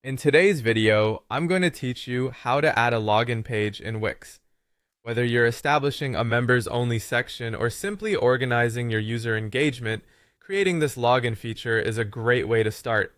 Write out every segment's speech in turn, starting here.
In today's video, I'm going to teach you how to add a login page in Wix. Whether you're establishing a members only section or simply organizing your user engagement, creating this login feature is a great way to start.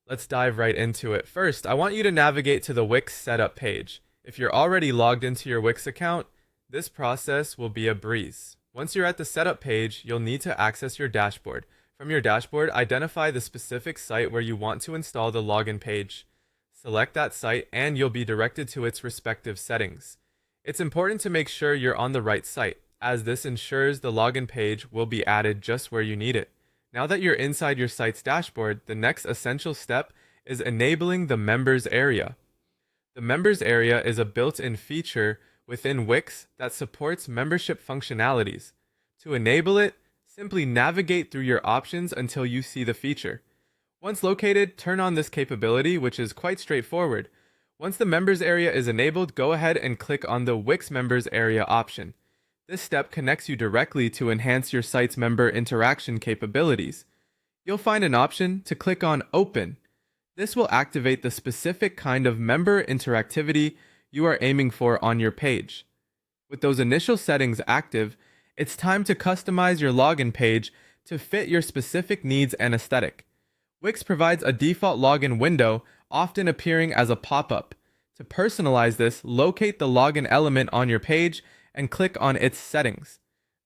Let's dive right into it. First, I want you to navigate to the Wix setup page. If you're already logged into your Wix account, this process will be a breeze. Once you're at the setup page, you'll need to access your dashboard. From your dashboard, identify the specific site where you want to install the login page. Select that site and you'll be directed to its respective settings. It's important to make sure you're on the right site, as this ensures the login page will be added just where you need it. Now that you're inside your site's dashboard, the next essential step is enabling the members area. The members area is a built-in feature within Wix that supports membership functionalities. To enable it, simply navigate through your options until you see the feature. Once located, turn on this capability, which is quite straightforward. Once the members area is enabled, go ahead and click on the Wix members area option. This step connects you directly to enhance your site's member interaction capabilities. You'll find an option to click on Open. This will activate the specific kind of member interactivity you are aiming for on your page. With those initial settings active, it's time to customize your login page to fit your specific needs and aesthetic. Wix provides a default login window, often appearing as a pop-up. To personalize this, locate the login element on your page and click on its settings.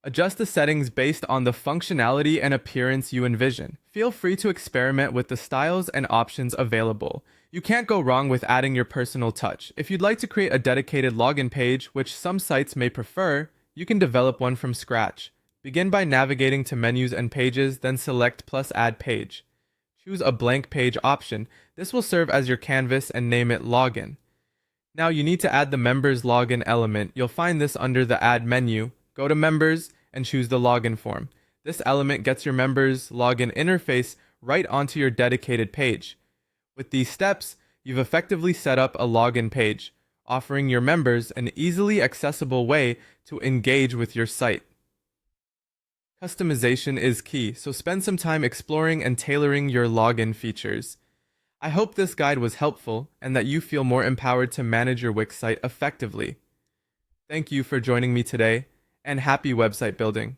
Adjust the settings based on the functionality and appearance you envision. Feel free to experiment with the styles and options available. You can't go wrong with adding your personal touch. If you'd like to create a dedicated login page, which some sites may prefer, you can develop one from scratch. Begin by navigating to menus and pages, then select plus add page. Choose a blank page option. This will serve as your canvas and name it Login. Now you need to add the members login element. You'll find this under the Add menu. Go to Members and choose the login form. This element gets your members login interface right onto your dedicated page. With these steps, you've effectively set up a login page, offering your members an easily accessible way to engage with your site. Customization is key, so spend some time exploring and tailoring your login features. I hope this guide was helpful and that you feel more empowered to manage your Wix site effectively. Thank you for joining me today, and happy website building.